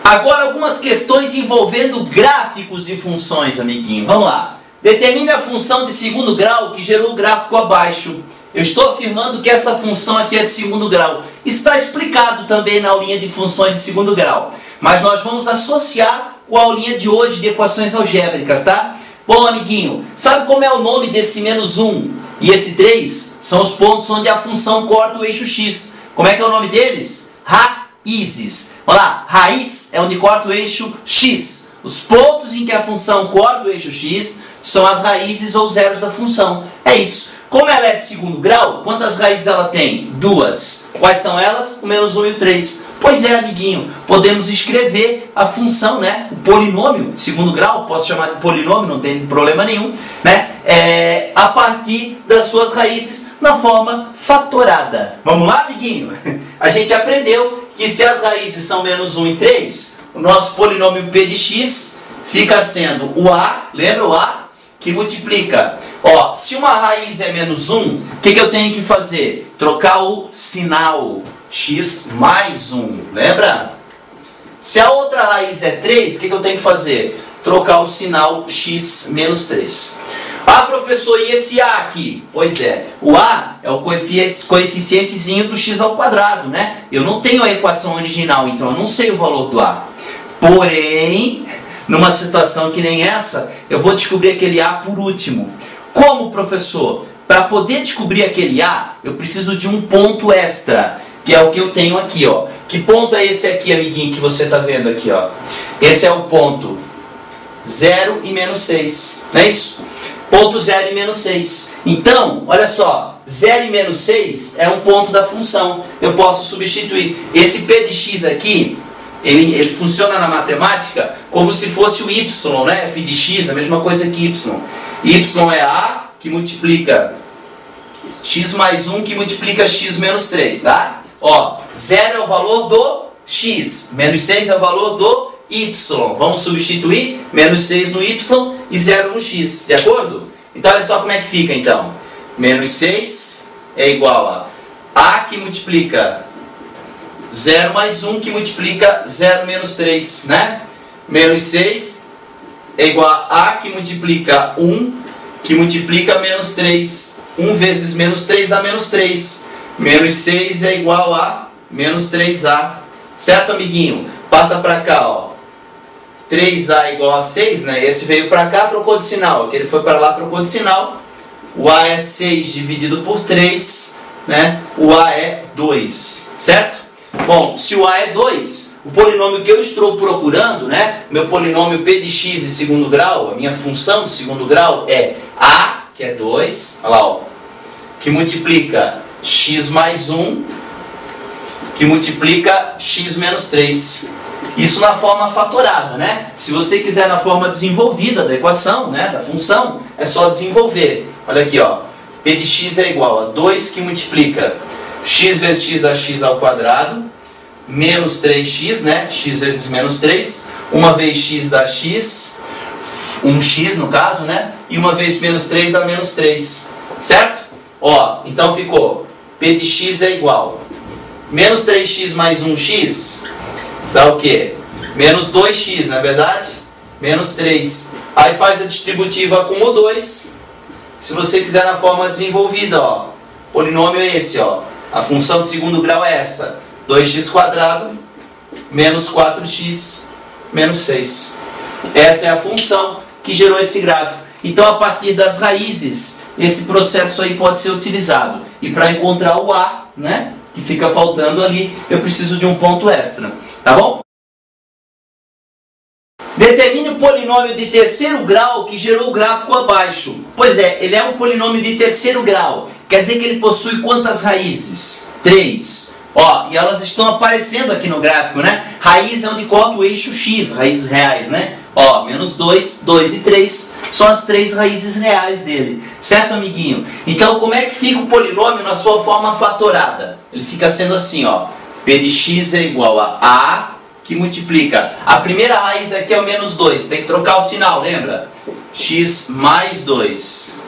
Agora algumas questões envolvendo gráficos de funções, amiguinho. Vamos lá. Determine a função de segundo grau que gerou o gráfico abaixo. Eu estou afirmando que essa função aqui é de segundo grau. Isso está explicado também na aulinha de funções de segundo grau. Mas nós vamos associar com a aulinha de hoje de equações algébricas, tá? Bom, amiguinho, sabe como é o nome desse menos 1 e esse 3? São os pontos onde a função corta o eixo x. Como é que é o nome deles? Raízes. Olha lá, raiz é onde corta o eixo x. Os pontos em que a função corta o eixo x são as raízes ou zeros da função. É isso. Como ela é de segundo grau, quantas raízes ela tem? 2. Quais são elas? O menos 1 e o 3. Pois é, amiguinho, podemos escrever a função, né? O polinômio de segundo grau, posso chamar de polinômio, não tem problema nenhum, né? A partir das suas raízes na forma fatorada. Vamos lá, amiguinho? A gente aprendeu que se as raízes são menos 1 e 3, o nosso polinômio p de x fica sendo o a, lembra o a? Que multiplica. Ó, se uma raiz é menos 1, o que eu tenho que fazer? Trocar o sinal. X mais 1, lembra? Se a outra raiz é 3, o que eu tenho que fazer? Trocar o sinal x menos 3. Ah, professor, e esse a aqui? Pois é, o a é o coeficientezinho do x ao quadrado, né? Eu não tenho a equação original, então eu não sei o valor do a. Porém, numa situação que nem essa, eu vou descobrir aquele a por último. Como, professor? Para poder descobrir aquele a, eu preciso de um ponto extra, que é o que eu tenho aqui, ó. Que ponto é esse aqui, amiguinho, que você está vendo aqui, ó? Esse é o ponto 0 e menos 6, não é isso? Ponto 0 e menos 6. Então, olha só, 0 e menos 6 é um ponto da função. Eu posso substituir. Esse p de x aqui, ele funciona na matemática como se fosse o y, né? F de x, a mesma coisa que y. Y é a que multiplica x mais 1 que multiplica x menos 3, tá? Ó, 0 é o valor do x, menos 6 é o valor do y. Vamos substituir menos 6 no y e 0 no x, de acordo? Então olha só como é que fica então. Menos 6 é igual a que multiplica 0 mais 1 que multiplica 0 menos 3, né? Menos 6 é igual a que multiplica 1 que multiplica menos 3. 1 vezes menos 3 dá menos 3. Menos 6 é igual a menos 3a. Certo, amiguinho? Passa para cá, ó. 3a é igual a 6, né? Esse veio para cá, trocou de sinal. Aquele foi para lá, trocou de sinal. O a é 6 dividido por 3, né? O a é 2, certo? Bom, se o a é 2, o polinômio que eu estou procurando, né? Meu polinômio p de x de segundo grau, a minha função de segundo grau é a, que é 2, olha lá, ó, que multiplica x mais 1, que multiplica x menos 3. Isso na forma fatorada, né? Se você quiser na forma desenvolvida da equação, né, da função, é só desenvolver. Olha aqui, ó. P de x é igual a 2 que multiplica x vezes x dá x ao quadrado, menos 3x, né? X vezes menos 3. Uma vez x dá x, 1x no caso, né? E uma vez menos 3 dá menos 3. Certo? Ó, então ficou P de x é igual menos 3x mais 1x dá o quê? Menos 2x, não é verdade? Menos 3. Aí faz a distributiva com o 2. Se você quiser na forma desenvolvida, ó, polinômio é esse, ó. A função de segundo grau é essa. 2x quadrado menos 4x menos 6. Essa é a função que gerou esse gráfico. Então, a partir das raízes, esse processo aí pode ser utilizado. E para encontrar o a, né, que fica faltando ali, eu preciso de um ponto extra. Tá bom? Determine o polinômio de terceiro grau que gerou o gráfico abaixo. Pois é, ele é um polinômio de terceiro grau. Quer dizer que ele possui quantas raízes? 3. Ó, e elas estão aparecendo aqui no gráfico, né? Raiz é onde corta o eixo x, raízes reais, né? Ó, menos 2, 2 e 3 são as 3 raízes reais dele. Certo, amiguinho? Então, como é que fica o polinômio na sua forma fatorada? Ele fica sendo assim, ó. P de x é igual a que multiplica. A primeira raiz aqui é o menos 2. Tem que trocar o sinal, lembra? X mais 2.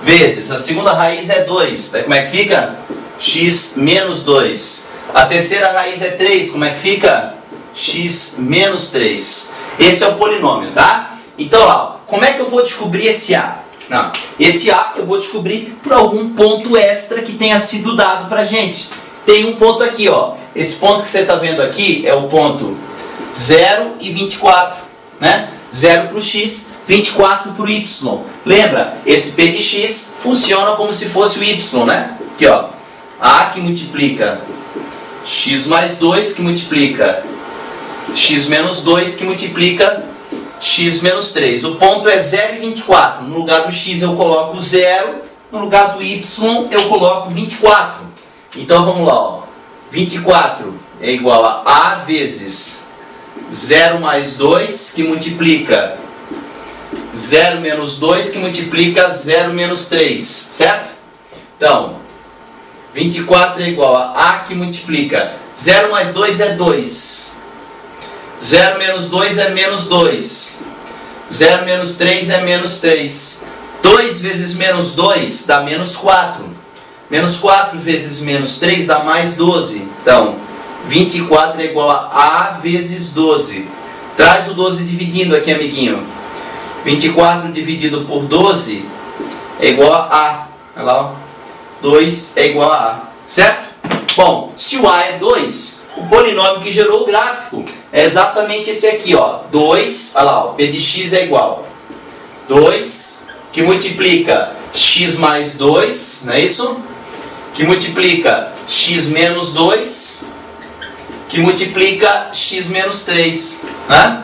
Vezes. A segunda raiz é 2. Sabe como é que fica? X menos 2. A terceira raiz é 3. Como é que fica? x menos 3. Esse é o polinômio, tá? Então, ó, como é que eu vou descobrir esse A? Não, esse A eu vou descobrir por algum ponto extra que tenha sido dado pra gente. Tem um ponto aqui, ó. Esse ponto que você está vendo aqui é o ponto 0 e 24, né? 0 para o x, 24 para o y. Lembra? Esse P de x funciona como se fosse o y, né? Aqui, ó. A que multiplica x mais 2, que multiplica x menos 2, que multiplica x menos 3. O ponto é 0 e 24. No lugar do x eu coloco 0, no lugar do y eu coloco 24. Então vamos lá, ó. 24 é igual a vezes 0 mais 2, que multiplica 0 menos 2, que multiplica 0 menos 3, certo? Então, 24 é igual a que multiplica 0 mais 2 é 2. 0 menos 2 é menos 2. 0 menos 3 é menos 3. 2 vezes menos 2 dá menos 4. Menos 4 vezes menos 3 dá mais 12. Então, 24 é igual a vezes 12. Traz o 12 dividindo aqui, amiguinho. 24 dividido por 12 é igual a A. Olha lá, ó. 2 é igual a A. Certo? Bom, se o A é 2, o polinômio que gerou o gráfico é exatamente esse aqui, ó. 2, olha lá, ó, P de x é igual 2, que multiplica x mais 2, não é isso? Que multiplica x menos 2, que multiplica x menos 3. Né?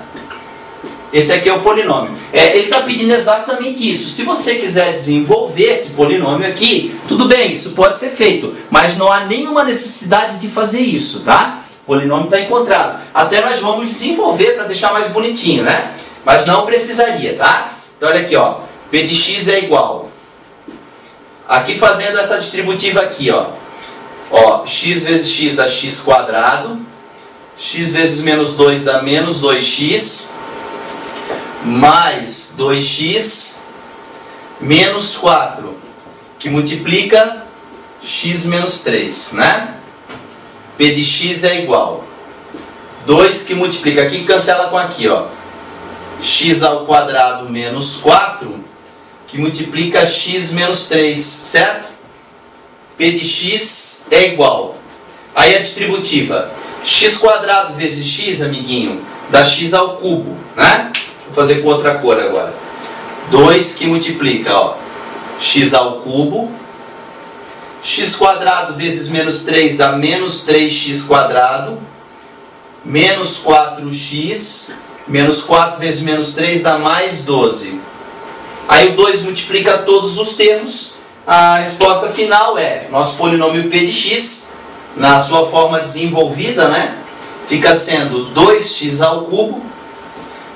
Esse aqui é o polinômio. Ele está pedindo exatamente isso. Se você quiser desenvolver esse polinômio aqui, tudo bem, isso pode ser feito. Mas não há nenhuma necessidade de fazer isso, tá? O polinômio está encontrado. Até nós vamos desenvolver para deixar mais bonitinho, né? Mas não precisaria, tá? Então olha aqui, ó. P de x é igual. Aqui fazendo essa distributiva aqui, ó. Ó, x vezes x dá x quadrado. X vezes menos 2 dá menos 2x. Mais 2x menos 4, que multiplica x menos 3, né? P de x é igual 2 que multiplica, aqui cancela com aqui, ó. X ao quadrado menos 4, que multiplica x menos 3, certo? P de x é igual. Aí a distributiva, x quadrado vezes x, amiguinho, dá x ao cubo, né? Vou fazer com outra cor agora. 2 que multiplica, ó, x ao cubo. X quadrado vezes menos 3 dá menos 3x quadrado. Menos 4x. Menos 4 vezes menos 3 dá mais 12. Aí o 2 multiplica todos os termos. A resposta final é nosso polinômio P de x, na sua forma desenvolvida, né? Fica sendo 2x ao cubo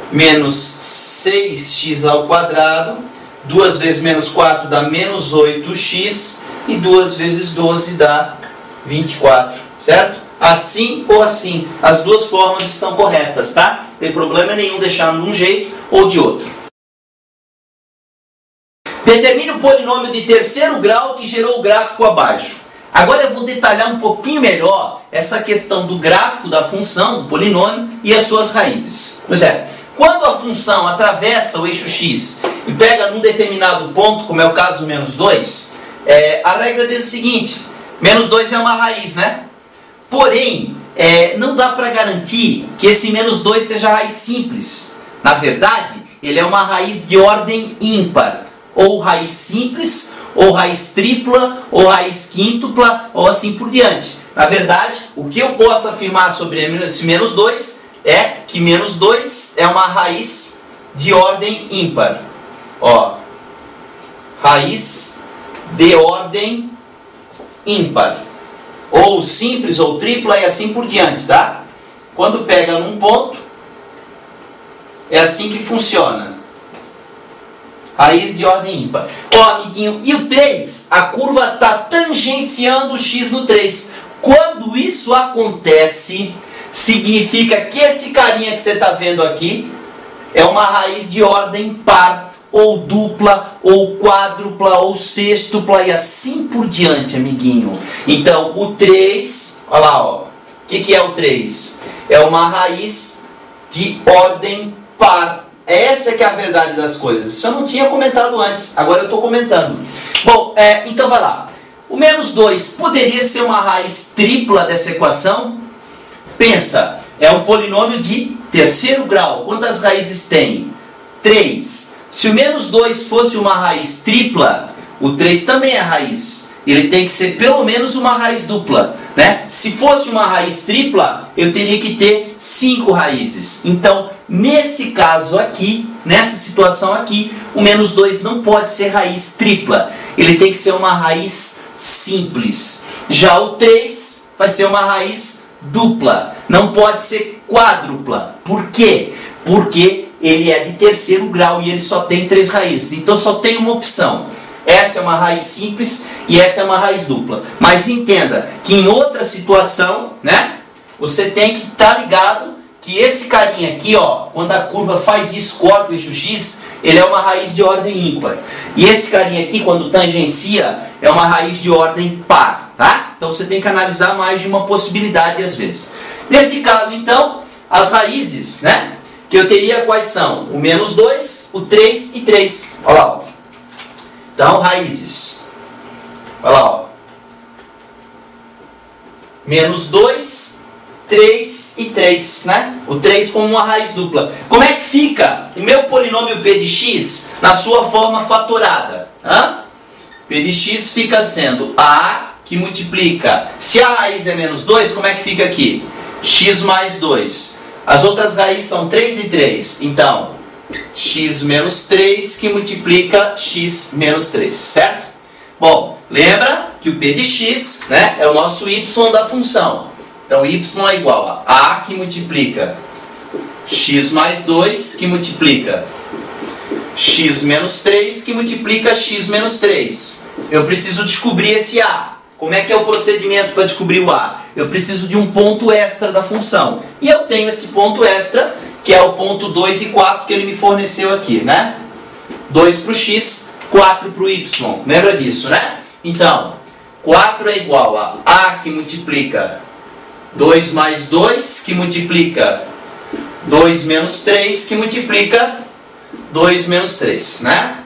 menos 6x ao quadrado, 2 vezes menos 4 dá menos 8x, e 2 vezes 12 dá 24, certo? Assim ou assim, as duas formas estão corretas, tá? Não tem problema nenhum deixar de um jeito ou de outro. Determine o polinômio de terceiro grau que gerou o gráfico abaixo. Agora eu vou detalhar um pouquinho melhor essa questão do gráfico da função, do polinômio, e as suas raízes. Pois é, quando a função atravessa o eixo x e pega num determinado ponto, como é o caso do menos 2, a regra diz o seguinte, menos 2 é uma raiz, né? Porém, não dá para garantir que esse menos 2 seja raiz simples. Na verdade, ele é uma raiz de ordem ímpar, ou raiz simples, ou raiz tripla, ou raiz quíntupla, ou assim por diante. Na verdade, o que eu posso afirmar sobre esse menos 2 é que menos 2 é uma raiz de ordem ímpar. Ó, raiz de ordem ímpar. Ou simples, ou tripla, e assim por diante, tá? Quando pega num ponto, é assim que funciona. Raiz de ordem ímpar. Ó, amiguinho, e o 3? A curva está tangenciando o x no 3. Quando isso acontece, significa que esse carinha que você está vendo aqui é uma raiz de ordem par, ou dupla, ou quádrupla, ou sextupla, e assim por diante, amiguinho. Então, o 3, olha lá, ó. O que é o 3? é uma raiz de ordem par. Essa que é a verdade das coisas. Isso eu não tinha comentado antes, agora eu estou comentando. Bom, então vai lá. O menos 2 poderia ser uma raiz tripla dessa equação? Pensa, é um polinômio de terceiro grau. Quantas raízes tem? 3. Se o menos 2 fosse uma raiz tripla, o 3 também é raiz. Ele tem que ser pelo menos uma raiz dupla, né? Se fosse uma raiz tripla, eu teria que ter 5 raízes. Então, nesse caso aqui, nessa situação aqui, o menos 2 não pode ser raiz tripla. Ele tem que ser uma raiz simples. Já o 3 vai ser uma raiz dupla. Não pode ser quádrupla. Por quê? Porque ele é de terceiro grau e ele só tem 3 raízes. Então só tem uma opção. Essa é uma raiz simples e essa é uma raiz dupla. Mas entenda que em outra situação, né, você tem que estar ligado que esse carinha aqui, ó, quando a curva faz isso, corta o eixo x, ele é uma raiz de ordem ímpar. E esse carinha aqui, quando tangencia, é uma raiz de ordem par, tá? Então você tem que analisar mais de uma possibilidade às vezes. Nesse caso, então, as raízes, né, que eu teria quais são? O menos 2, o 3 e 3. Olha lá, ó. Então, raízes. Olha lá, ó. Menos 2, 3 e 3, né? O 3 como uma raiz dupla. Como é que fica o meu polinômio p de x na sua forma fatorada? P de x fica sendo a que multiplica. Se a raiz é menos 2, como é que fica aqui? X mais 2. As outras raízes são 3 e 3. Então, x menos 3 que multiplica x menos 3, certo? Bom, lembra que o p de x, né, é o nosso y da função. Então, y é igual a que multiplica x mais 2 que multiplica x menos 3 que multiplica x menos 3. Eu preciso descobrir esse a. Como é que é o procedimento para descobrir o a? Eu preciso de um ponto extra da função. E eu tenho esse ponto extra, que é o ponto 2 e 4 que ele me forneceu aqui, né? 2 para o x, 4 para o y. Lembra disso, né? Então, 4 é igual a que multiplica 2 mais 2, que multiplica 2 menos 3, que multiplica 2 menos 3, né?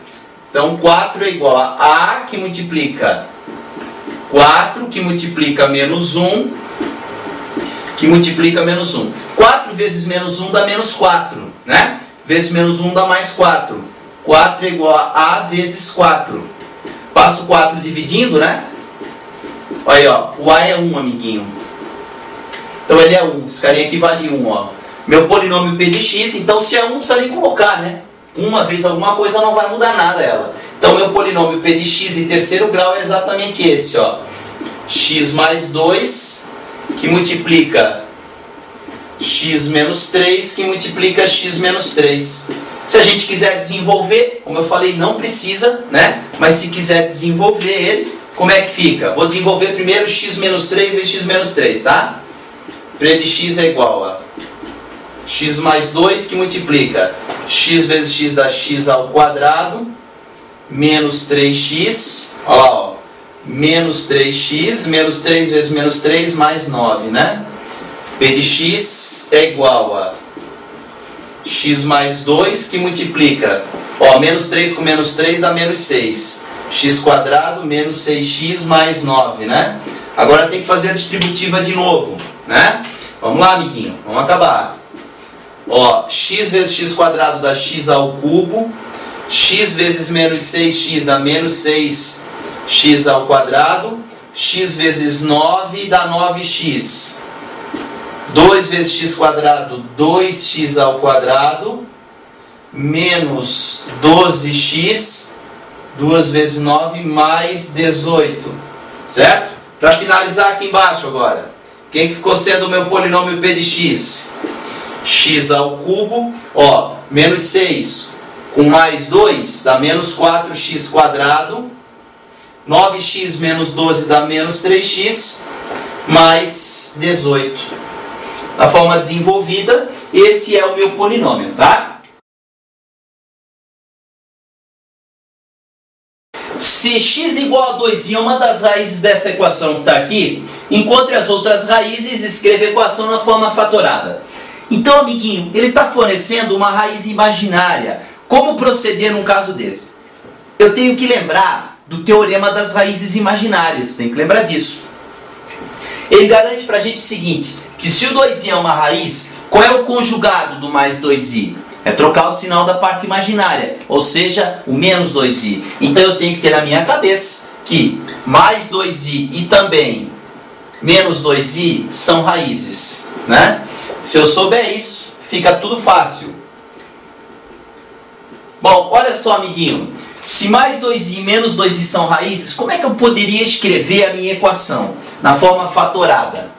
Então, 4 é igual a que multiplica 4, que multiplica menos 1, que multiplica menos 1. 4 vezes menos 1 dá menos 4, né? Vezes menos 1 dá mais 4. 4 é igual a vezes 4. Passo 4 dividindo, né? Olha aí, ó. O a é 1, amiguinho. Então ele é 1. Esse carinha aqui vale 1, ó. Meu polinômio p de x, então se é 1, não precisa nem colocar, né? Uma vez alguma coisa não vai mudar nada ela. Então meu polinômio p de x em terceiro grau é exatamente esse, ó. X mais 2, que multiplica x menos 3, que multiplica x menos 3. Se a gente quiser desenvolver, como eu falei, não precisa, né? Mas se quiser desenvolver ele, como é que fica? Vou desenvolver primeiro x menos 3 vezes x menos 3, tá? P de x é igual a x mais 2, que multiplica x vezes x dá x ao quadrado, menos 3x, ó lá, ó, menos 3x, menos 3 vezes menos 3, mais 9, né? P de x é igual a x mais 2, que multiplica, ó, menos 3 com menos 3 dá menos 6, x quadrado menos 6x mais 9, né? Agora tem que fazer a distributiva de novo, né? Vamos lá, amiguinho, vamos acabar. Ó, x vezes x quadrado dá x ao cubo, x vezes menos 6x dá menos 6x ao quadrado, x vezes 9 dá 9x. 2 vezes x quadrado, 2x ao quadrado, menos 12x, 2 vezes 9, mais 18. Certo? Para finalizar aqui embaixo agora, quem que ficou sendo o meu polinômio p de x? X ao cubo, ó, menos 6 com mais 2 dá menos 4x quadrado, 9x menos 12 dá menos 3x, mais 18. Na forma desenvolvida, esse é o meu polinômio, tá? Se x igual a 2i é uma das raízes dessa equação que está aqui, encontre as outras raízes e escreva a equação na forma fatorada. Então, amiguinho, ele está fornecendo uma raiz imaginária. Como proceder num caso desse? Eu tenho que lembrar do teorema das raízes imaginárias, tem que lembrar disso. Ele garante para a gente o seguinte, que se o 2i é uma raiz, qual é o conjugado do mais 2i? É trocar o sinal da parte imaginária, ou seja, o menos 2i. Então eu tenho que ter na minha cabeça que mais 2i e também menos 2i são raízes, né? Se eu souber isso, fica tudo fácil. Bom, olha só, amiguinho. Se mais 2i e menos 2i são raízes, como é que eu poderia escrever a minha equação? Na forma fatorada.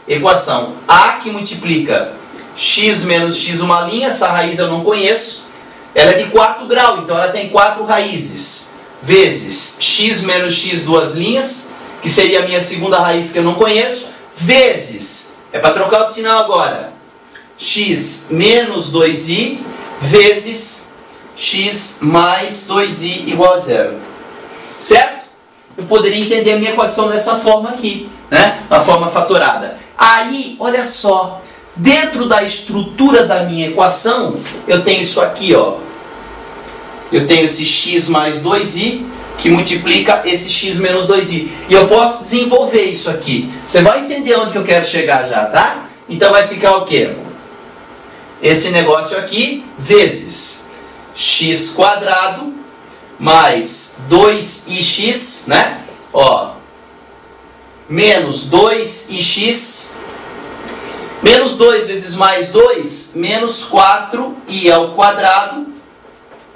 Equação A que multiplica x menos x uma linha, essa raiz eu não conheço. Ela é de quarto grau, então ela tem 4 raízes. Vezes x menos x duas linhas, que seria a minha segunda raiz que eu não conheço. Vezes, é para trocar o sinal agora, x menos 2i vezes x mais 2i igual a zero. Certo? Eu poderia entender a minha equação dessa forma aqui, né? Na forma fatorada. Aí, olha só, dentro da estrutura da minha equação, eu tenho isso aqui, ó. Eu tenho esse x mais 2i, que multiplica esse x menos 2i. E eu posso desenvolver isso aqui. Você vai entender onde que eu quero chegar já, tá? Então vai ficar o quê? Esse negócio aqui, vezes x quadrado mais 2ix, né? Ó, menos 2ix, menos 2 vezes mais 2, menos 4i ao quadrado,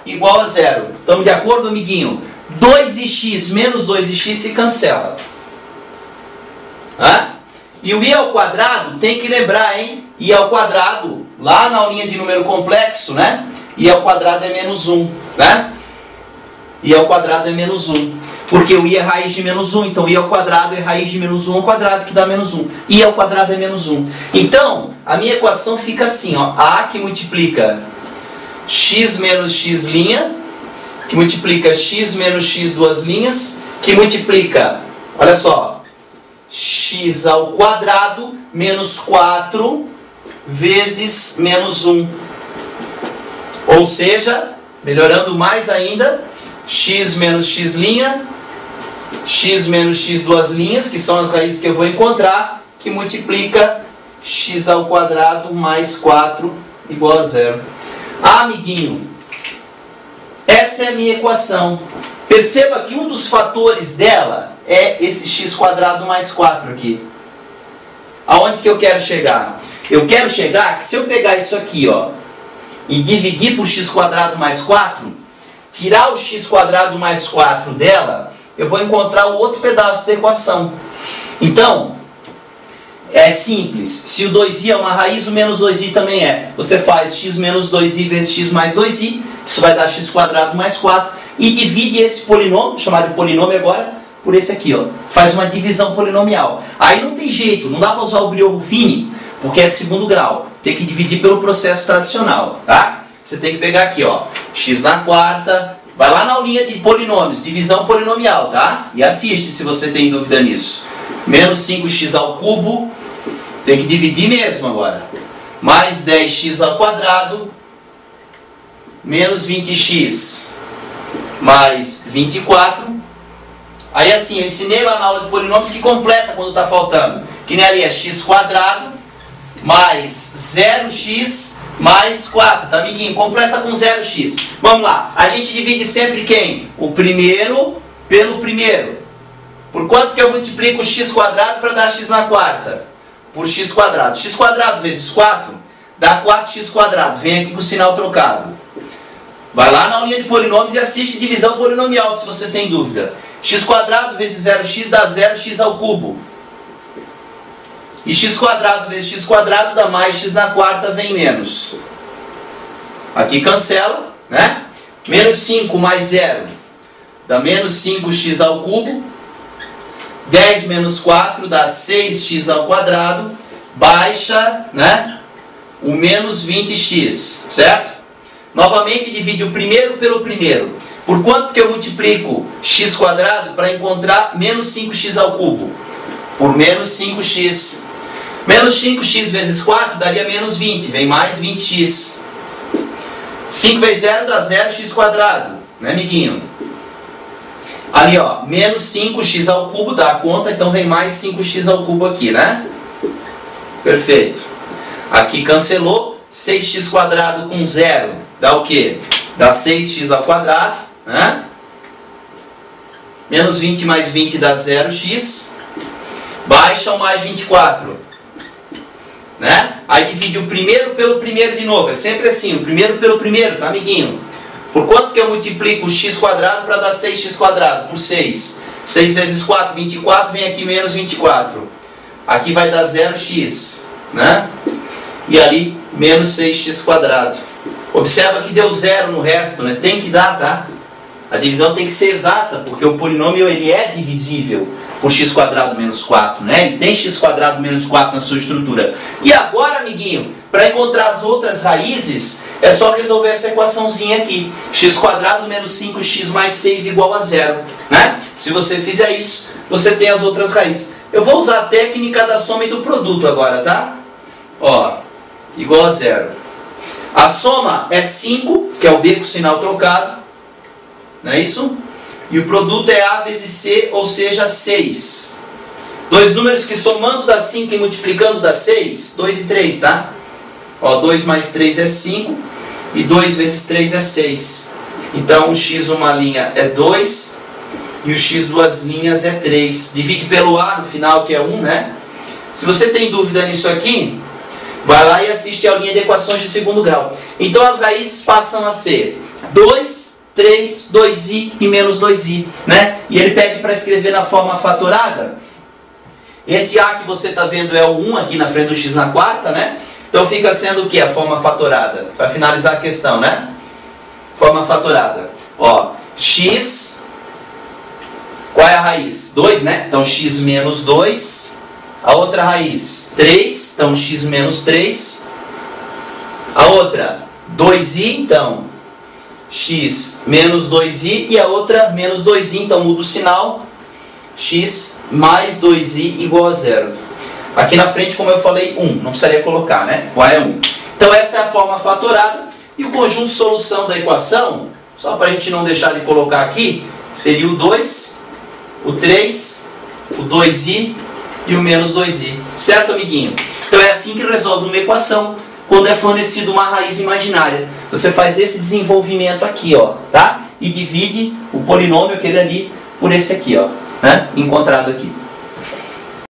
igual a zero. Estamos de acordo, amiguinho? 2ix menos 2ix se cancela. Hã? E o i ao quadrado, tem que lembrar, hein? I ao quadrado, lá na aulinha de número complexo, né? I ao quadrado é menos 1, né? I ao quadrado é menos 1. Porque o i é raiz de menos 1, então i ao quadrado é raiz de menos 1 ao quadrado, que dá menos 1. I ao quadrado é menos 1. Então, a minha equação fica assim, ó. A que multiplica x menos x', que multiplica x menos x duas linhas, que multiplica, olha só, x ao quadrado menos 4 vezes menos 1. Ou seja, melhorando mais ainda, x menos x', x menos x duas linhas, que são as raízes que eu vou encontrar, que multiplica x ao quadrado mais 4 igual a zero. Ah, amiguinho, essa é a minha equação. Perceba que um dos fatores dela é esse x quadrado mais 4 aqui. Aonde que eu quero chegar? Eu quero chegar que se eu pegar isso aqui, ó, e dividir por x quadrado mais 4, tirar o x quadrado mais 4 dela, eu vou encontrar o outro pedaço da equação. Então, é simples. Se o 2i é uma raiz, o menos 2i também é. Você faz x menos 2i vezes x mais 2i, isso vai dar x quadrado mais 4, e divide esse polinômio, chamado de polinômio agora, por esse aqui, ó. Faz uma divisão polinomial. Aí não tem jeito, não dá para usar o Briot-Ruffini, porque é de segundo grau. Tem que dividir pelo processo tradicional, tá? Você tem que pegar aqui, ó, x na quarta, vai lá na aulinha de polinômios, divisão polinomial, tá? E assiste se você tem dúvida nisso. Menos 5x ao cubo, tem que dividir mesmo agora. Mais 10x ao quadrado, menos 20x, mais 24. Aí assim, eu ensinei lá na aula de polinômios que completa quando está faltando. Que nem ali é x quadrado, mais 0x, mais 4, tá, amiguinho? Completa com 0x. Vamos lá, a gente divide sempre quem? O primeiro pelo primeiro. Por quanto que eu multiplico o x quadrado para dar x na quarta? Por x quadrado. X quadrado vezes 4 dá 4x quadrado. Vem aqui com o sinal trocado. Vai lá na aulinha de polinômios e assiste divisão polinomial se você tem dúvida. X quadrado vezes 0x dá 0x ao cubo. E x quadrado vezes x quadrado dá mais x na quarta, vem menos. Aqui cancela, né? Menos 5 mais 0 dá menos 5x ao cubo. 10 menos 4 dá 6x ao quadrado. Baixa, né? O menos 20x, certo? Novamente divide o primeiro pelo primeiro. Por quanto que eu multiplico x² para encontrar menos 5x ao cubo? Por menos 5x. Menos 5x vezes 4 daria menos 20, vem mais 20x. 5 vezes 0 dá 0x², né, amiguinho? Ali, ó, menos 5x ao cubo dá a conta, então vem mais 5x ao cubo aqui, né? Perfeito. Aqui cancelou, 6x² com 0 dá o quê? Dá 6x², né? Menos 20 mais 20 dá 0x. Baixa o mais 24. Né? Aí divide o primeiro pelo primeiro de novo. É sempre assim, o primeiro pelo primeiro, tá, amiguinho? Por quanto que eu multiplico o x² para dar 6x²? Por 6. 6 vezes 4, 24, vem aqui menos 24. Aqui vai dar 0x, né? E ali, menos 6x². Observa que deu 0 no resto, né? Tem que dar, tá? A divisão tem que ser exata, porque o polinômio ele é divisível por x² menos 4, né? Ele tem x² menos 4 na sua estrutura. E agora, amiguinho, para encontrar as outras raízes, é só resolver essa equaçãozinha aqui. x² menos 5x mais 6 igual a 0, né? Se você fizer isso, você tem as outras raízes. Eu vou usar a técnica da soma e do produto agora, tá? Ó, igual a 0. A soma é 5, que é o b com sinal trocado, não é isso? E o produto é A vezes C, ou seja, 6. Dois números que somando dá 5 e multiplicando dá 6. 2 e 3, tá? Ó, 2 mais 3 é 5. E 2 vezes 3 é 6. Então o x uma linha é 2. E o x duas linhas é 3. Divide pelo A no final, que é 1, né? Se você tem dúvida nisso aqui, vai lá e assiste a aulinha de equações de segundo grau. Então as raízes passam a ser 2, 3, 2i e menos 2i, né? E ele pede para escrever na forma fatorada. Esse a que você está vendo é o 1 aqui na frente do x na quarta, né? Então fica sendo o que? A forma fatorada. Para finalizar a questão, né? Forma fatorada. Ó, x, qual é a raiz? 2, né? Então x menos 2. A outra raiz, 3, então x menos 3. A outra, 2i, então x menos 2i, e a outra menos 2i, então muda o sinal, x mais 2i igual a 0. Aqui na frente, como eu falei, 1, não precisaria colocar, né? O a é 1. Então essa é a forma fatorada, e o conjunto de solução da equação, só para a gente não deixar de colocar aqui, seria o 2, o 3, o 2i e o menos 2i. Certo, amiguinho? Então é assim que resolve uma equação, quando é fornecida uma raiz imaginária. Você faz esse desenvolvimento aqui, ó, tá? E divide o polinômio, aquele ali, por esse aqui, ó, né? Encontrado aqui.